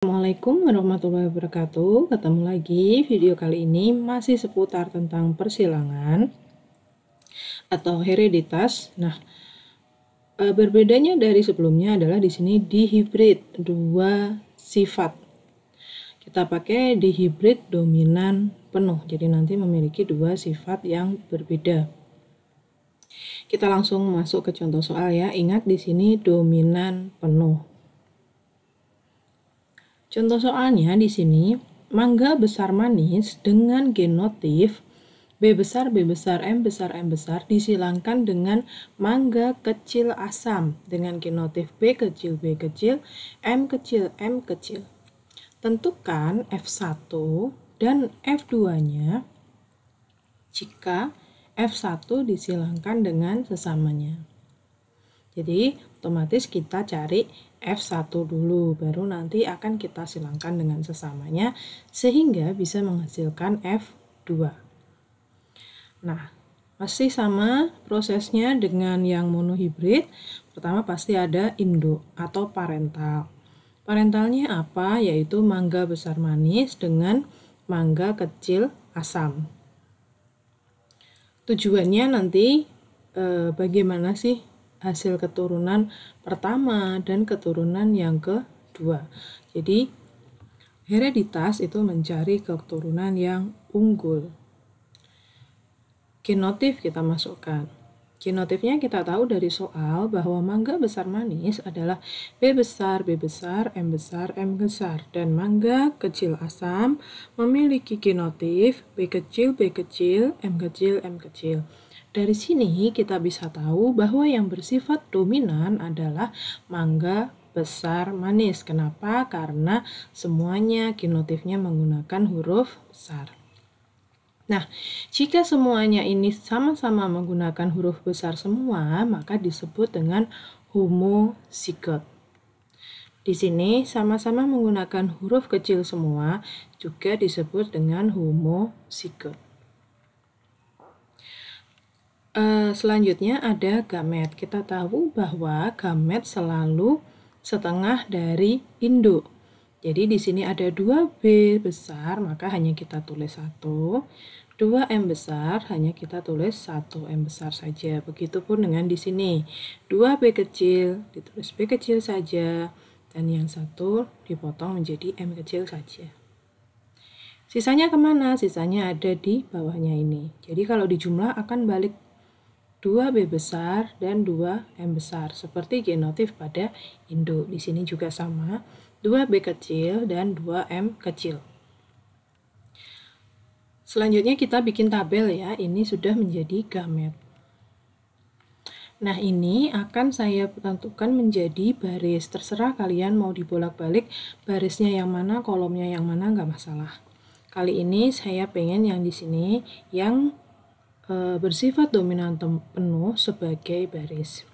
Assalamualaikum warahmatullahi wabarakatuh. Ketemu lagi, video kali ini masih seputar tentang persilangan atau hereditas. Nah, berbedanya dari sebelumnya adalah di sini dihibrid dua sifat. Kita pakai dihibrid dominan penuh. Jadi nanti memiliki dua sifat yang berbeda. Kita langsung masuk ke contoh soal ya. Ingat di sini dominan penuh. Contoh soalnya di sini, mangga besar manis dengan genotif B besar, B besar, M besar, M besar disilangkan dengan mangga kecil asam dengan genotif B kecil, B kecil, M kecil, M kecil. Tentukan F1 dan F2-nya jika F1 disilangkan dengan sesamanya. Jadi, otomatis kita cari F1 dulu, baru nanti akan kita silangkan dengan sesamanya, sehingga bisa menghasilkan F2. Nah, masih sama prosesnya dengan yang monohibrid. Pertama pasti ada induk atau parental. Parentalnya apa? Yaitu mangga besar manis dengan mangga kecil asam. Tujuannya nanti bagaimana sih hasil keturunan pertama dan keturunan yang kedua. Jadi hereditas itu mencari keturunan yang unggul. Genotif kita masukkan. Genotifnya kita tahu dari soal bahwa mangga besar manis adalah B besar, B besar, M besar, M besar. Dan mangga kecil asam memiliki genotif B kecil, B kecil, M kecil, M kecil. Dari sini kita bisa tahu bahwa yang bersifat dominan adalah mangga besar manis. Kenapa? Karena semuanya genotifnya menggunakan huruf besar. Nah, jika semuanya ini sama-sama menggunakan huruf besar semua, maka disebut dengan homozigot. Di sini sama-sama menggunakan huruf kecil semua, juga disebut dengan homozigot. Selanjutnya ada gamet. Kita tahu bahwa gamet selalu setengah dari induk. Jadi di sini ada 2B besar, maka hanya kita tulis 1. 2M besar, hanya kita tulis 1M besar saja. Begitupun dengan di sini. 2B kecil, ditulis B kecil saja. Dan yang satu dipotong menjadi M kecil saja. Sisanya kemana? Sisanya ada di bawahnya ini. Jadi kalau dijumlah akan balik 2B besar dan 2M besar. Seperti genotif pada induk. Di sini juga sama. 2B kecil dan 2M kecil. Selanjutnya kita bikin tabel ya, ini sudah menjadi gamet. Nah ini akan saya tentukan menjadi baris, terserah kalian mau dibolak-balik barisnya yang mana, kolomnya yang mana, nggak masalah. Kali ini saya pengen yang di sini yang bersifat dominan penuh sebagai baris.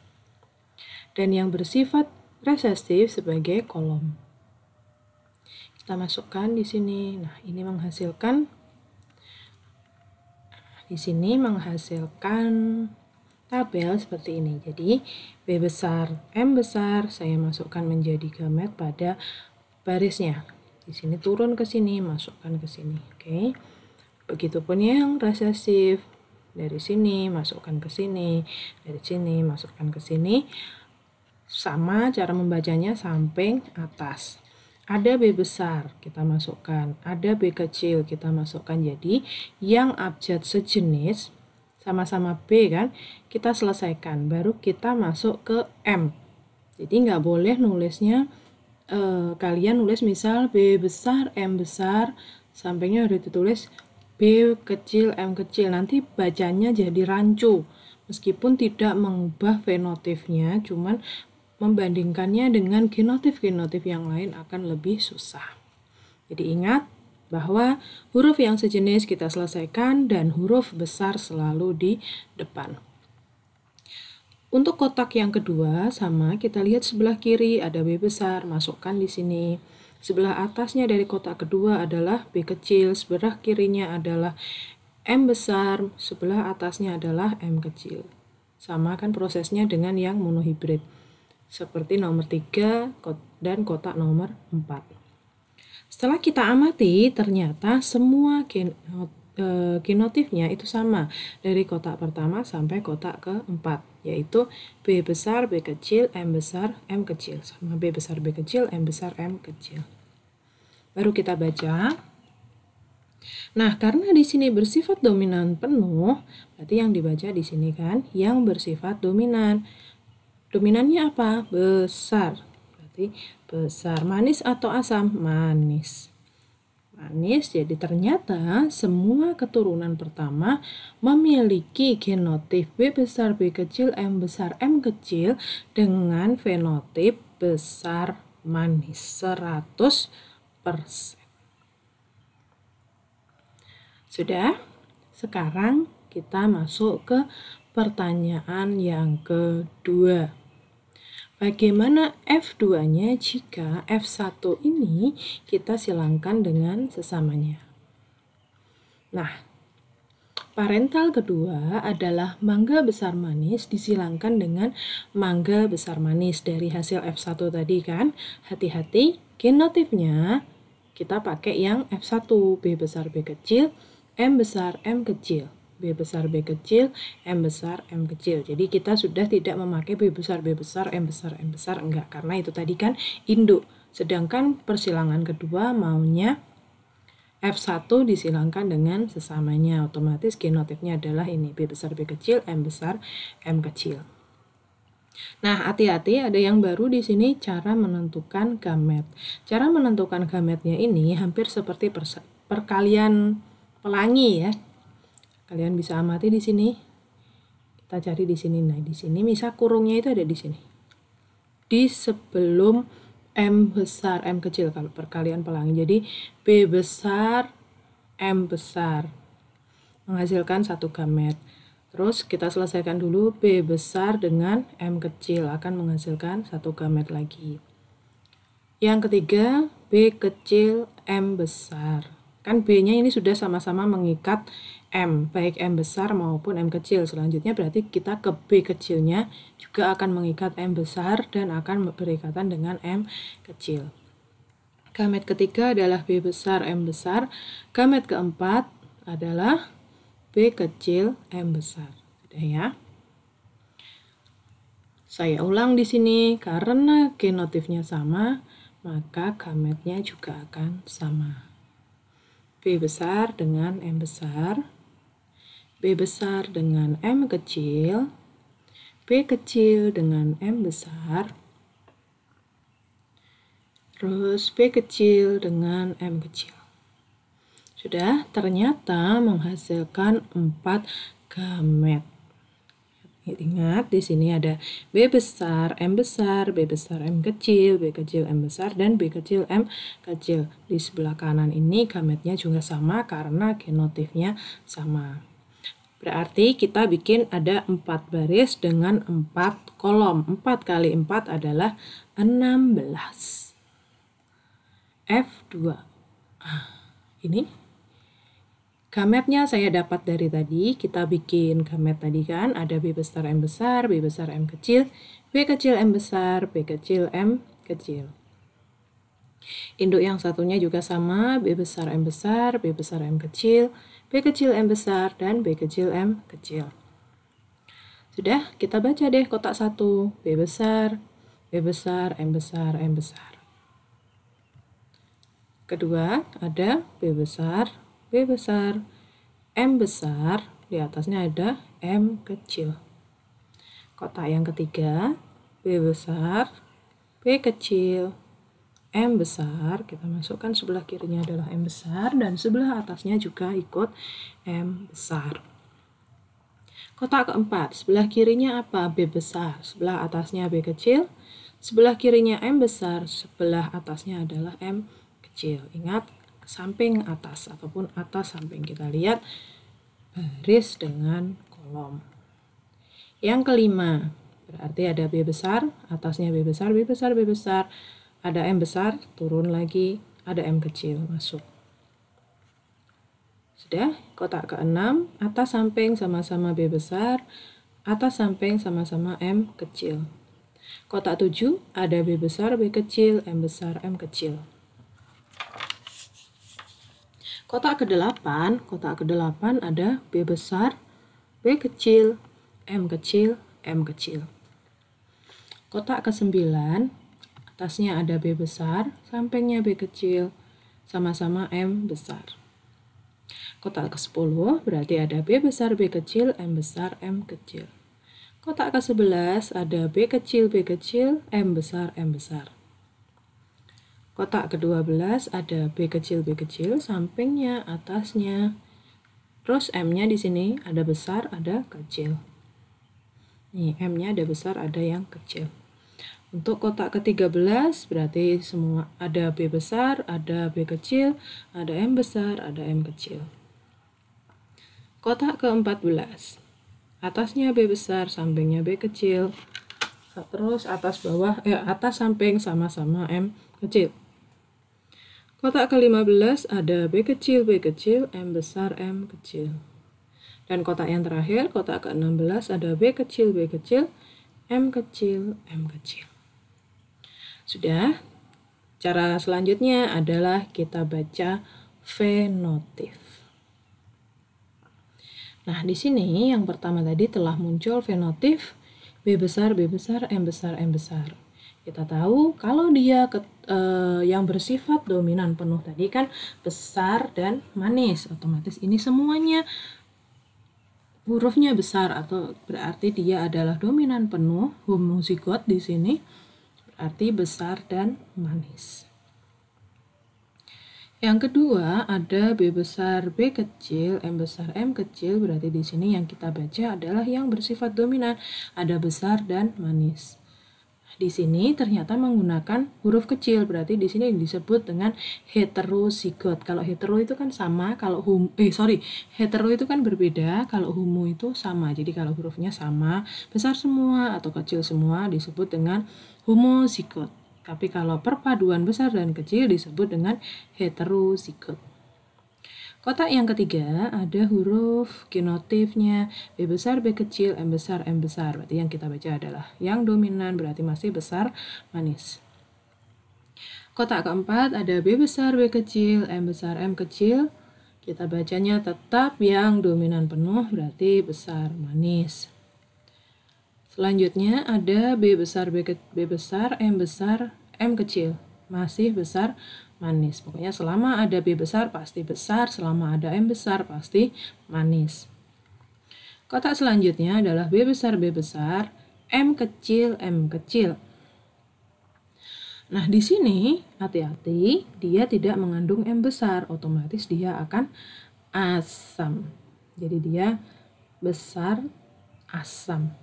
Dan yang bersifat resestif sebagai kolom. Kita masukkan di sini. Nah, ini menghasilkan tabel seperti ini. Jadi, B besar, M besar saya masukkan menjadi gamet pada barisnya. Di sini turun ke sini, masukkan ke sini. Oke. Begitupun yang resesif. Dari sini masukkan ke sini, dari sini masukkan ke sini. Sama cara membacanya samping atas. Ada B besar, kita masukkan. Ada B kecil, kita masukkan. Jadi, yang abjad sejenis, sama-sama B kan, kita selesaikan. Baru kita masuk ke M. Jadi, nggak boleh nulisnya, kalian nulis misal B besar, M besar, sampingnya udah ditulis B kecil, M kecil. Nanti bacanya jadi rancu. Meskipun tidak mengubah fenotifnya, cuman membandingkannya dengan genotif-genotif yang lain akan lebih susah. Jadi ingat bahwa huruf yang sejenis kita selesaikan dan huruf besar selalu di depan. Untuk kotak yang kedua sama, kita lihat sebelah kiri ada B besar, masukkan di sini. Sebelah atasnya dari kotak kedua adalah B kecil, sebelah kirinya adalah M besar, sebelah atasnya adalah M kecil. Sama kan prosesnya dengan yang monohibrid. Seperti nomor 3 dan kotak nomor 4. Setelah kita amati, ternyata semua genotifnya itu sama dari kotak pertama sampai kotak keempat, yaitu B besar, B kecil, M besar, M kecil, sama B besar, B kecil, M besar, M kecil. Baru kita baca. Nah, karena di sini bersifat dominan penuh, berarti yang dibaca di sini kan yang bersifat dominan. Dominannya apa? Besar. Berarti besar. Manis atau asam? Manis. Manis, jadi ternyata semua keturunan pertama memiliki genotif B besar, B kecil, M besar, M kecil dengan fenotip besar manis 100%. Sudah? Sekarang kita masuk ke pertanyaan yang kedua. Bagaimana F2-nya jika F1 ini kita silangkan dengan sesamanya? Nah, parental kedua adalah mangga besar manis disilangkan dengan mangga besar manis dari hasil F1 tadi kan. Hati-hati, genotifnya kita pakai yang F1, B besar B kecil, M besar M kecil. B besar B kecil, M besar M kecil. Jadi kita sudah tidak memakai B besar M besar, enggak. Karena itu tadi kan induk. Sedangkan persilangan kedua maunya F1 disilangkan dengan sesamanya. Otomatis genotifnya adalah ini, B besar B kecil, M besar M kecil. Nah, hati-hati ada yang baru di sini, cara menentukan gamet. Cara menentukan gametnya ini hampir seperti perkalian pelangi ya. Kalian bisa amati di sini. Kita cari di sini. Nah, di sini misal kurungnya itu ada di sini. Di sebelum M besar, M kecil kalau perkalian pelangi. Jadi B besar, M besar menghasilkan satu gamet. Terus kita selesaikan dulu B besar dengan M kecil akan menghasilkan satu gamet lagi. Yang ketiga B kecil, M besar. Kan B-nya ini sudah sama-sama mengikat M, baik M besar maupun M kecil. Selanjutnya berarti kita ke B kecilnya juga akan mengikat M besar dan akan berikatan dengan M kecil. Gamet ketiga adalah B besar, M besar. Gamet keempat adalah B kecil, M besar. Sudah ya? Saya ulang di sini, karena genotifnya sama, maka gametnya juga akan sama. B besar dengan M besar, B besar dengan M kecil, B kecil dengan M besar, terus B kecil dengan M kecil. Sudah, ternyata menghasilkan 4 gamet. Ingat, di sini ada B besar, M besar, B besar, M kecil, B kecil, M besar, dan B kecil, M kecil. Di sebelah kanan ini gametnya juga sama karena genotifnya sama. Berarti kita bikin ada 4 baris dengan 4 kolom. 4 kali 4 adalah 16. F2. Ini gametnya saya dapat dari tadi, kita bikin gamet tadi kan, ada B besar M besar, B besar M kecil, B kecil M besar, B kecil M kecil. Induk yang satunya juga sama, B besar M besar, B besar M kecil, B kecil M besar, dan B kecil M kecil. Sudah, kita baca deh kotak 1, B besar, B besar, M besar, M besar. Kedua, ada B besar, B besar, M besar, di atasnya ada M kecil. Kotak yang ketiga, B besar, B kecil, M besar, kita masukkan sebelah kirinya adalah M besar, dan sebelah atasnya juga ikut M besar. Kotak keempat, sebelah kirinya apa? B besar, sebelah atasnya B kecil, sebelah kirinya M besar, sebelah atasnya adalah M kecil. Ingat, samping atas ataupun atas samping, kita lihat baris dengan kolom. Yang kelima, berarti ada B besar, atasnya B besar, B besar, B besar, ada M besar, turun lagi, ada M kecil, masuk. Sudah, kotak ke-6, atas samping sama-sama B besar, atas samping sama-sama M kecil. Kotak 7, ada B besar, B kecil, M besar, M kecil. Kotak ke-8 ada B besar, B kecil, M kecil, M kecil. Kotak ke-9, atasnya ada B besar, sampingnya B kecil, sama-sama M besar. Kotak ke-10 berarti ada B besar, B kecil, M besar, M kecil. Kotak ke-11 ada B kecil, M besar, M besar. Kotak ke-12 ada B kecil, sampingnya, atasnya. Terus M-nya di sini ada besar, ada kecil. Nih, M-nya ada besar, ada yang kecil. Untuk kotak ke-13 berarti semua ada B besar, ada B kecil, ada M besar, ada M kecil. Kotak ke-14, atasnya B besar, sampingnya B kecil. Terus atas samping sama-sama M kecil. Kotak ke-15 ada B kecil, M besar, M kecil. Dan kotak yang terakhir, kotak ke-16 ada B kecil, M kecil, M kecil. Sudah. Cara selanjutnya adalah kita baca fenotif. Nah, di sini yang pertama tadi telah muncul fenotif B besar, M besar, M besar. Kita tahu kalau dia yang bersifat dominan penuh tadi kan besar dan manis. Otomatis ini semuanya hurufnya besar, atau berarti dia adalah dominan penuh, homozigot di sini berarti besar dan manis. Yang kedua ada B besar, B kecil, M besar, M kecil, berarti di sini yang kita baca adalah yang bersifat dominan, ada besar dan manis. Di sini ternyata menggunakan huruf kecil, berarti di sini disebut dengan heterozigot. Kalau hetero itu kan sama, kalau hetero itu kan berbeda, kalau homo itu sama. Jadi kalau hurufnya sama, besar semua atau kecil semua disebut dengan homozigot. Tapi kalau perpaduan besar dan kecil disebut dengan heterozigot. Kotak yang ketiga ada huruf genotifnya B besar, B kecil, M besar, M besar. Berarti yang kita baca adalah yang dominan, berarti masih besar, manis. Kotak keempat ada B besar, B kecil, M besar, M kecil. Kita bacanya tetap yang dominan penuh, berarti besar, manis. Selanjutnya ada B besar, M besar, M kecil. Masih besar, manis. Pokoknya selama ada B besar pasti besar, selama ada M besar pasti manis. Kotak selanjutnya adalah B besar, M kecil, M kecil. Nah, di sini hati-hati, dia tidak mengandung M besar, otomatis dia akan asam. Jadi dia besar, asam.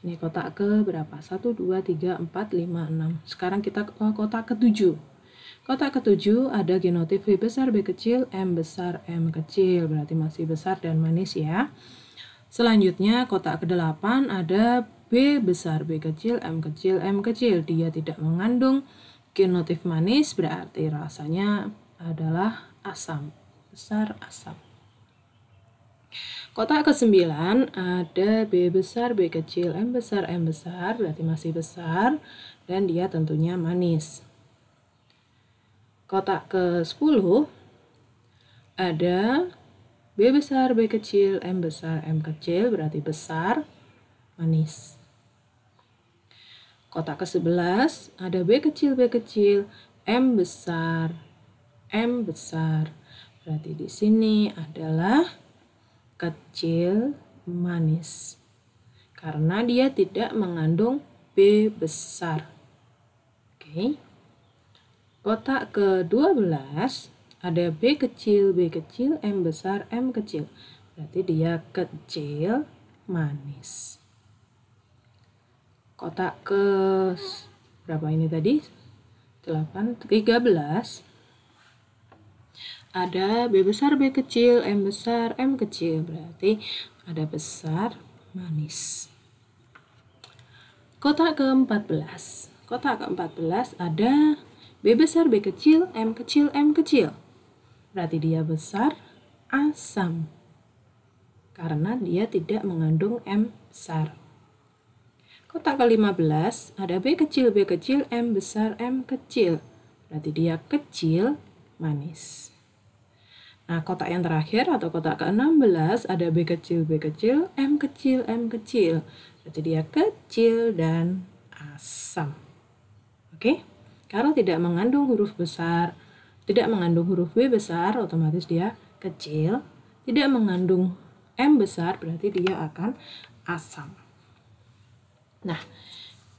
Ini kotak ke berapa? 1, 2, 3, 4, 5, 6. Sekarang kita ke kotak ke-7. Kotak ke-7 ada genotif B besar, B kecil, M besar, M kecil. Berarti masih besar dan manis ya. Selanjutnya kotak ke-8 ada B besar, B kecil, M kecil, M kecil. Dia tidak mengandung genotif manis, berarti rasanya adalah asam. Besar, asam. Kotak ke-9 ada B besar, B kecil, M besar, M besar. Berarti masih besar dan dia tentunya manis. Kotak ke-10 ada B besar, B kecil, M besar, M kecil, berarti besar, manis. Kotak ke-11 ada B kecil, M besar, M besar. Berarti di sini adalah kecil, manis. Karena dia tidak mengandung B besar. Oke. Kotak ke-12 ada B kecil, M besar, M kecil. Berarti dia kecil, manis. Kotak ke berapa ini tadi? 13 ada B besar, B kecil, M besar, M kecil. Berarti ada besar, manis. Kotak ke-14. Kotak ke-14 ada B besar, B kecil, M kecil, M kecil. Berarti dia besar, asam. Karena dia tidak mengandung M besar. Kotak ke-15 ada B kecil, M besar, M kecil. Berarti dia kecil, manis. Nah, kotak yang terakhir atau kotak ke-16 ada B kecil, M kecil, M kecil. Berarti dia kecil dan asam. Oke? Kalau tidak mengandung huruf besar, tidak mengandung huruf B besar, otomatis dia kecil. Tidak mengandung M besar, berarti dia akan asam. Nah,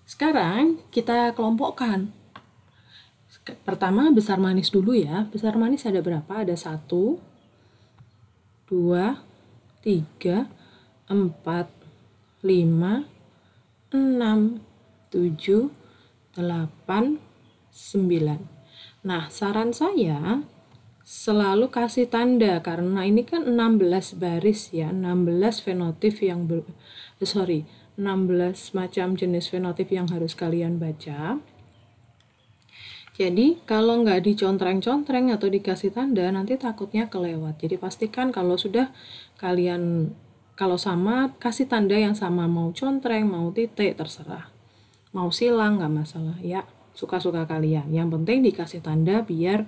sekarang kita kelompokkan. Pertama besar manis dulu ya. Besar manis ada berapa? Ada 1, 2, 3, 4, 5, 6, 7, 8, 9. Nah, saran saya selalu kasih tanda karena ini kan 16 baris ya, 16 fenotip yang 16 macam jenis fenotip yang harus kalian baca. Jadi kalau nggak dicontreng-contreng atau dikasih tanda nanti takutnya kelewat. Jadi pastikan kalau sudah kalian kalau sama kasih tanda yang sama, mau contreng, mau titik terserah. Mau silang nggak masalah ya, suka-suka kalian. Yang penting dikasih tanda biar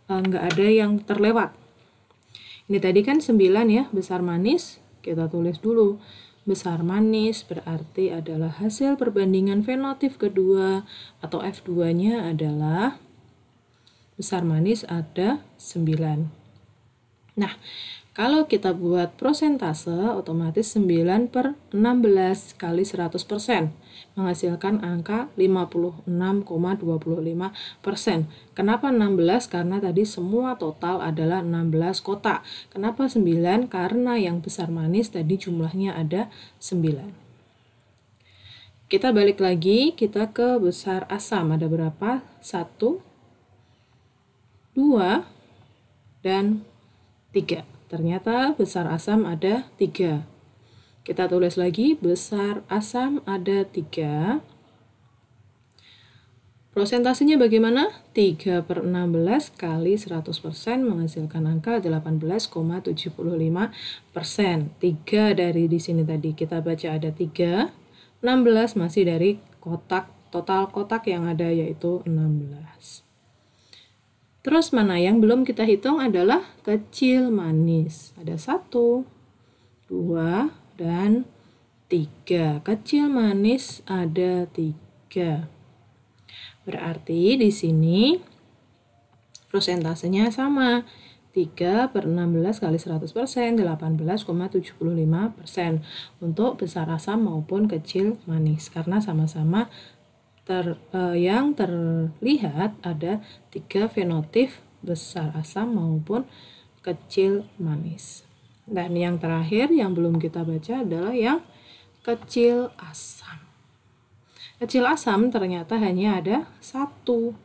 nggak ada yang terlewat. Ini tadi kan 9 ya, besar manis. Kita tulis dulu. Besar manis berarti adalah hasil perbandingan fenotip kedua atau F2-nya adalah besar manis ada 9. Nah, kalau kita buat prosentase, otomatis 9/16 kali 100% menghasilkan angka 56,25%. Kenapa 16? Karena tadi semua total adalah 16 kotak. Kenapa 9? Karena yang besar manis tadi jumlahnya ada 9. Kita balik lagi, kita ke besar asam. Ada berapa? 1, 2, dan 3. Ternyata besar asam ada 3. Kita tulis lagi, besar asam ada 3. Prosentasenya bagaimana? 3/16 kali 100% menghasilkan angka 18,75%. 3 dari di sini tadi kita baca ada 3. 16 masih dari kotak, total kotak yang ada yaitu 16. Terus mana yang belum kita hitung adalah kecil manis. Ada 1, 2, dan 3. Kecil manis ada 3. Berarti di sini prosentasenya sama. 3/16 kali 100%, 18,75% untuk besar asam maupun kecil manis. Karena sama-sama yang terlihat ada 3 fenotip besar asam maupun kecil manis. Dan yang terakhir yang belum kita baca adalah yang kecil asam. Kecil asam ternyata hanya ada 1.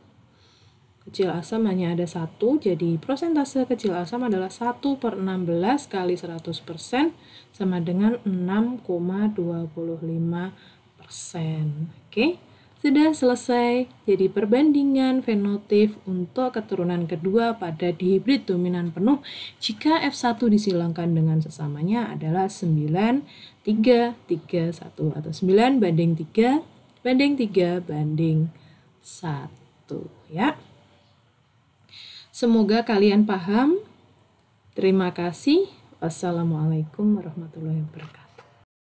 Kecil asam hanya ada 1, jadi prosentase kecil asam adalah 1/16 kali 100% sama dengan 6,25%. Oke? Sudah selesai. Jadi perbandingan fenotip untuk keturunan kedua pada dihibrid dominan penuh jika F1 disilangkan dengan sesamanya adalah 9:3:1 atau 9:3:3:1 ya. Semoga kalian paham. Terima kasih. Wassalamualaikum warahmatullahi wabarakatuh.